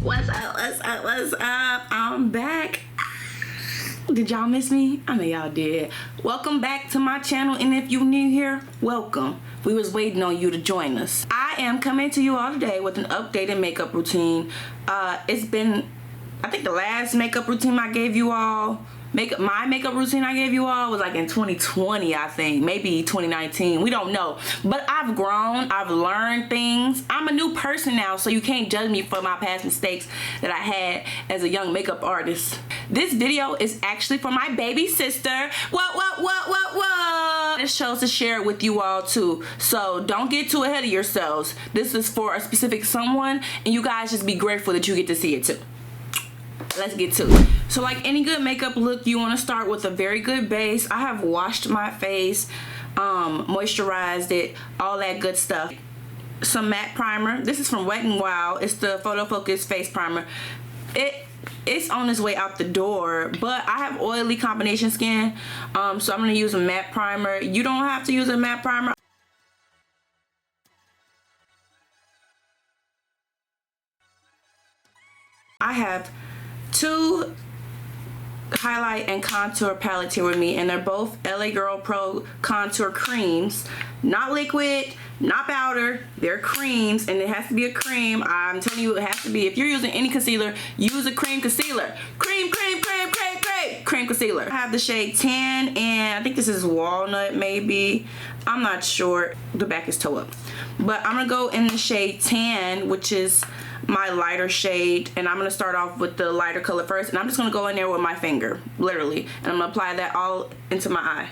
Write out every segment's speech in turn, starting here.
What's up, what's up, what's up? I'm back. Did y'all miss me? I know y'all did. Welcome back to my channel, and if you're new here, welcome. We was waiting on you to join us. I am coming to you all today with an updated makeup routine. It's been, I think the last makeup routine I gave you all, my makeup routine I gave you all was like in 2020, I think, maybe 2019, we don't know. But I've grown, I've learned things. I'm a new person now, so you can't judge me for my past mistakes that I had as a young makeup artist. This video is actually for my baby sister. What? This shows to share it with you all too. So don't get too ahead of yourselves. This is for a specific someone, and you guys just be grateful that you get to see it too. Let's get to it. So like any good makeup look, you want to start with a very good base. I have washed my face, moisturized it, all that good stuff. Some matte primer. This is from Wet n Wild. It's the Photo Focus face primer. It's on its way out the door, but I have oily combination skin, so I'm going to use a matte primer. You don't have to use a matte primer. I have two highlight and contour palettes here with me, and they're both LA Girl Pro contour creams. Not liquid, not powder, they're creams, and it has to be a cream. I'm telling you, it has to be. If you're using any concealer, use a cream concealer. Cream concealer. I have the shade Tan, and I think this is Walnut maybe. I'm not sure. The back is toe up. But I'm gonna go in the shade Tan, which is my lighter shade, and I'm gonna start off with the lighter color first, and I'm just gonna go in there with my finger, literally, and I'm gonna apply that all into my eye.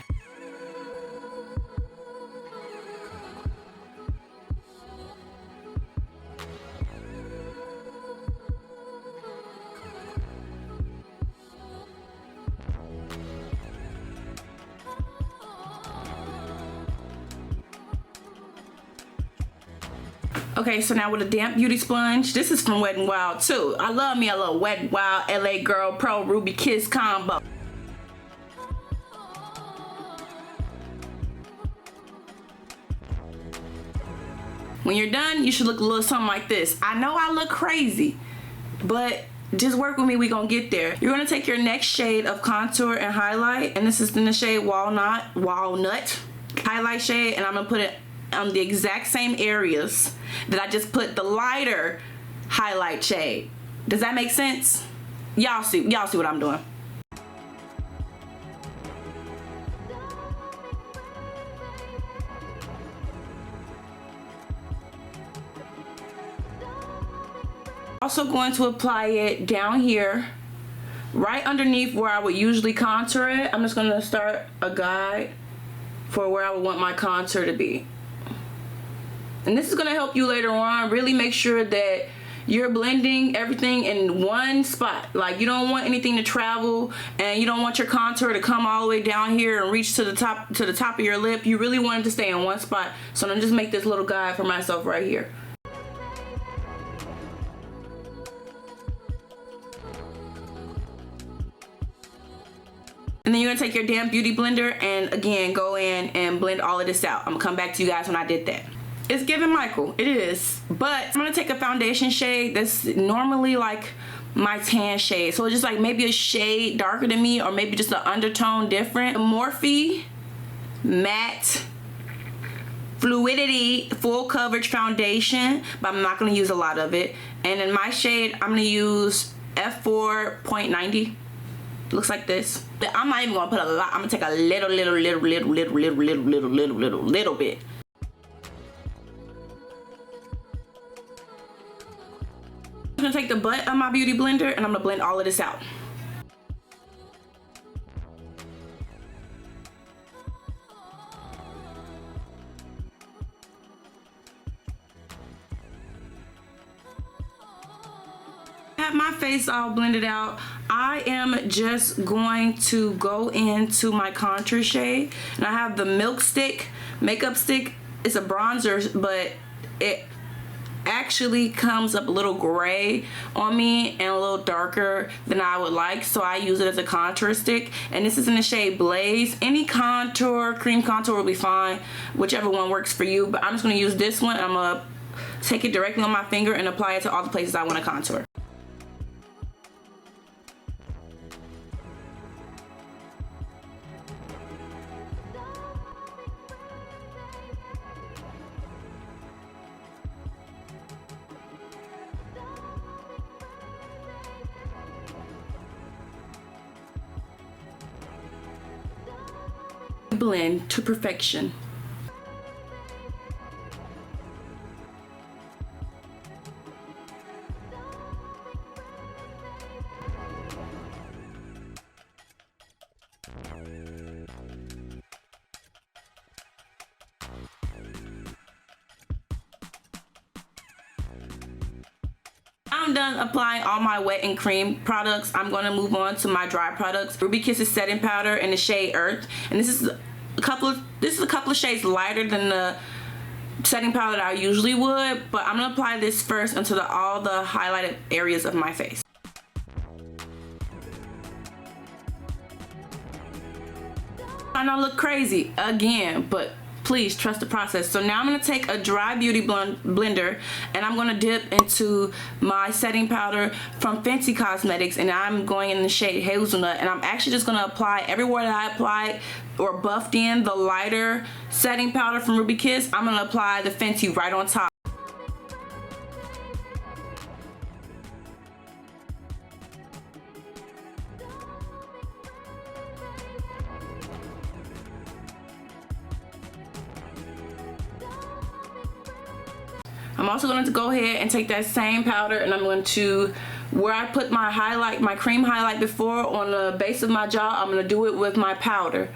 Okay, so now with a damp beauty sponge, this is from Wet n Wild too. I love me a little Wet n Wild LA Girl Pro Ruby Kiss combo. When you're done, you should look a little something like this. I know I look crazy, but just work with me, we gonna get there. You're gonna take your next shade of contour and highlight, and this is in the shade Walnut highlight shade, and I'm gonna put it on the exact same areas that I just put the lighter highlight shade. Does that make sense? Y'all see what I'm doing. Also going to apply it down here, right underneath where I would usually contour it. I'm just gonna start a guide for where I would want my contour to be. And this is going to help you later on. Really make sure that you're blending everything in one spot. Like, you don't want anything to travel, and you don't want your contour to come all the way down here and reach to the top of your lip. You really want it to stay in one spot. So I'm going to just make this little guide for myself right here. And then you're going to take your damp beauty blender and again go in and blend all of this out. I'm going to come back to you guys when I did that. It's giving Michael, it is. But I'm gonna take a foundation shade that's normally like my tan shade. So it's just like maybe a shade darker than me, or maybe just an undertone different. Morphe Matte Fluidity Full Coverage Foundation, but I'm not gonna use a lot of it. And in my shade, I'm gonna use F4.90. Looks like this. But I'm not even gonna put a lot. I'm gonna take a little bit. I'm gonna take the butt of my beauty blender and I'm gonna blend all of this out. I have my face all blended out. I am just going to go into my contour shade, and I have the Milk Stick makeup stick. It's a bronzer, but it actually comes up a little gray on me and a little darker than I would like, so I use it as a contour stick, and this is in the shade Glaze. Any contour, cream contour will be fine, whichever one works for you, but I'm just going to use this one. I'm going to take it directly on my finger and apply it to all the places I want to contour. blend to perfection. I'm done applying all my wet and cream products. I'm going to move on to my dry products. Ruby Kiss's setting powder in the shade Earth, and this is a couple of shades lighter than the setting powder that I usually would, but I'm gonna apply this first into all the highlighted areas of my face. I know I look crazy again, but please trust the process. So now I'm going to take a dry beauty blender, and I'm going to dip into my setting powder from Fenty Cosmetics, and I'm going in the shade Hazelnut, and I'm actually just going to apply everywhere that I applied or buffed in the lighter setting powder from Ruby Kiss. I'm going to apply the Fenty right on top. I'm also going to go ahead and take that same powder, and I'm going to, where I put my highlight, my cream highlight before on the base of my jaw, I'm going to do it with my powder.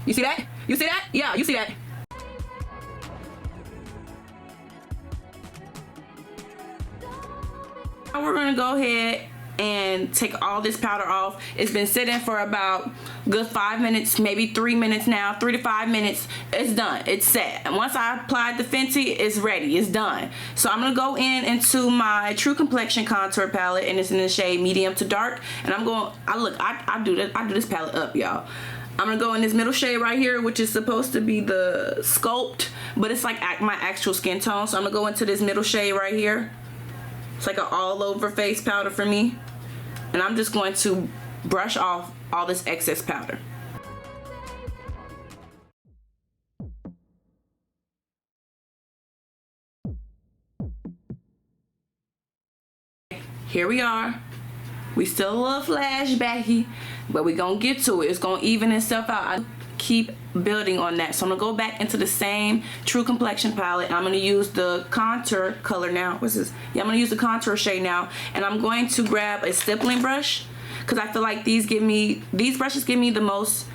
You see that? You see that? Yeah, you see that. Now we're going to go ahead and take all this powder off. It's been sitting for about good 5 minutes, maybe 3 minutes now, 3 to 5 minutes. It's done, it's set. And once I applied the Fenty, it's ready, it's done. So I'm gonna go into my True Complexion contour palette, and it's in the shade medium to dark. And I'm going, I do this palette up, y'all. I'm gonna go in this middle shade right here, which is supposed to be the Sculpt, but it's like my actual skin tone. So I'm gonna go into this middle shade right here. It's like an all over face powder for me. And I'm just going to brush off all this excess powder. Here we are. We still a little flashbacky, but we're gonna get to it. It's gonna even itself out. I keep building on that. So I'm gonna go back into the same True Complexion palette, and I'm gonna use the contour color now. What's this? Yeah, I'm gonna use the contour shade now, and I'm going to grab a stippling brush, because I feel like these brushes give me the most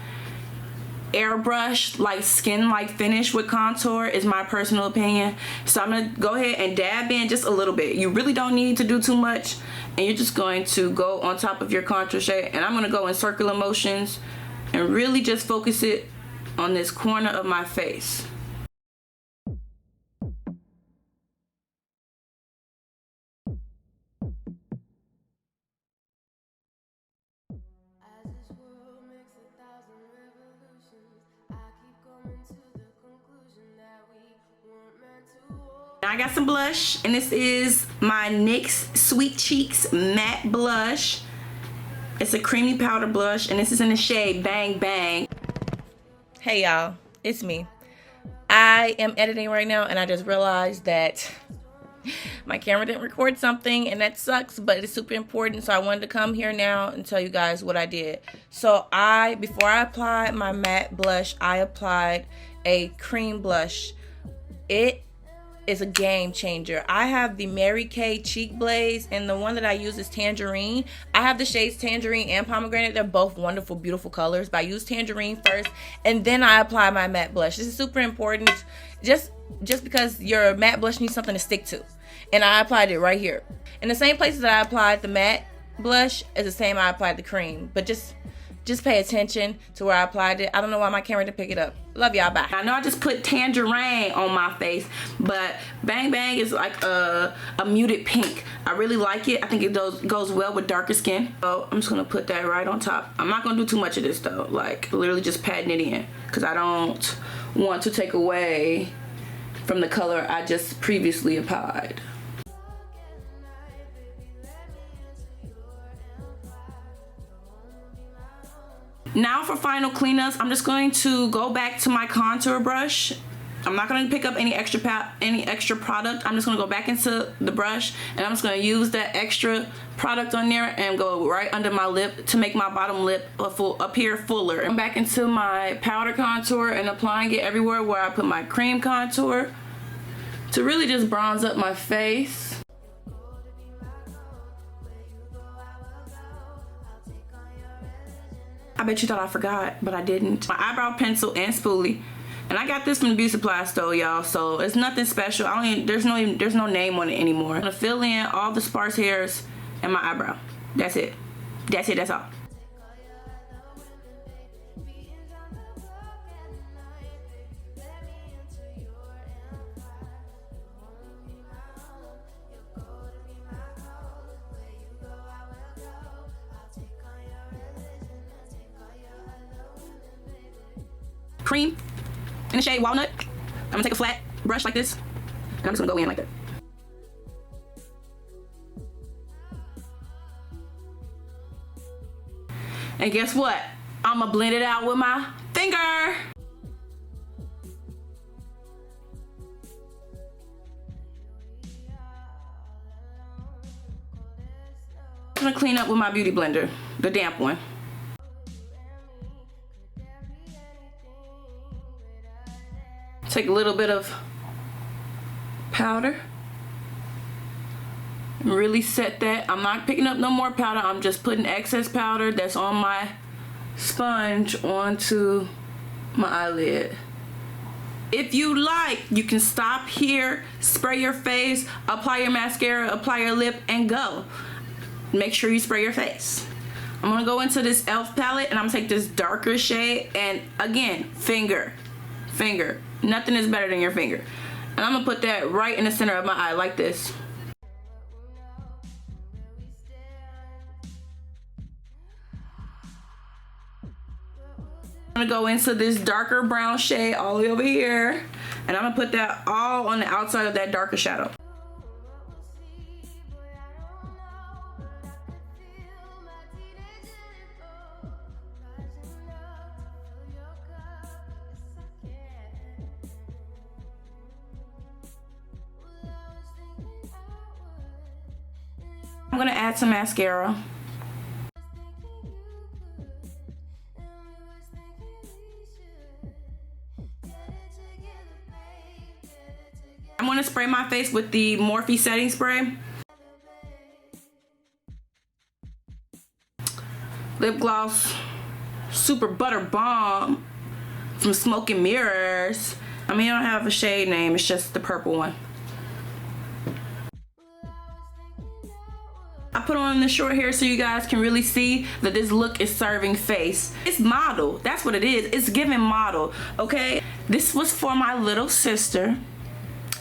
airbrush, like skin-like finish with contour, is my personal opinion. So I'm gonna go ahead and dab in just a little bit. You really don't need to do too much, and you're just going to go on top of your contour shade, and I'm gonna go in circular motions and really just focus it on this corner of my face. Now I got some blush, and this is my NYX Sweet Cheeks Matte Blush. It's a creamy powder blush, and this is in the shade Bang Bang. Hey y'all, it's me. I am editing right now, and I just realized that my camera didn't record something, and that sucks, but it's super important, so I wanted to come here now and tell you guys what I did. So before I applied my matte blush, I applied a cream blush. It is a game changer. I have the Mary Kay Cheek Blaze, and the one that I use is Tangerine. I have the shades Tangerine and Pomegranate. They're both wonderful, beautiful colors, but I use Tangerine first, and then I apply my matte blush. This is super important, just because your matte blush needs something to stick to, and I applied it right here. In the same places that I applied the matte blush is the same I applied the cream, but just pay attention to where I applied it. I don't know why my camera didn't pick it up. Love y'all, bye. I know I just put Tangerine on my face, but Bang Bang is like a muted pink. I really like it. I think it goes well with darker skin. So I'm just gonna put that right on top. I'm not gonna do too much of this though, like literally just patting it in, because I don't want to take away from the color I just previously applied. Now for final cleanups, I'm just going to go back to my contour brush, I'm not gonna pick up any extra product. I'm just gonna go back into the brush and I'm just gonna use that extra product on there and go right under my lip to make my bottom lip appear fuller. I'm back into my powder contour and applying it everywhere where I put my cream contour to really just bronze up my face. I bet you thought I forgot, but I didn't. My eyebrow pencil and spoolie. And I got this from the beauty supply store, y'all, so it's nothing special. There's no name on it anymore. I'm gonna fill in all the sparse hairs in my eyebrow. That's it. That's all. Cream in the shade Walnut. I'm gonna take a flat brush like this and I'm just gonna go in like that. And guess what? I'm gonna blend it out with my finger. I'm gonna clean up with my beauty blender, the damp one. Take a little bit of powder. Really set that. I'm not picking up no more powder. I'm just putting excess powder that's on my sponge onto my eyelid. If you like, you can stop here, spray your face, apply your mascara, apply your lip, and go. Make sure you spray your face. I'm gonna go into this E.l.f. palette and I'm gonna take this darker shade and again, finger. Nothing is better than your finger. And I'm gonna put that right in the center of my eye like this. I'm gonna go into this darker brown shade all the way over here and I'm gonna put that all on the outside of that darker shadow. I'm gonna add some mascara. I'm gonna spray my face with the Morphe setting spray. Lip gloss, Super Butter Bomb from Smoke and Mirrors. I mean, I don't have a shade name, it's just the purple one. I put on the short hair so you guys can really see that this look is serving face. It's model, that's what it is. It's giving model, okay? This was for my little sister.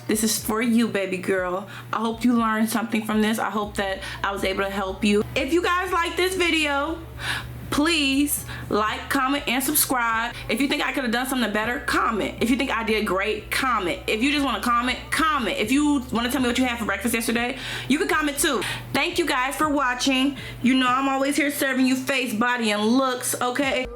This is for you, baby girl. I hope you learned something from this. I hope that I was able to help you. If you guys like this video, please like, comment, and subscribe. If you think I could have done something better, comment. If you think I did great, comment. If you just want to comment, comment. If you want to tell me what you had for breakfast yesterday, you can comment too. Thank you guys for watching. You know I'm always here serving you face, body, and looks, okay?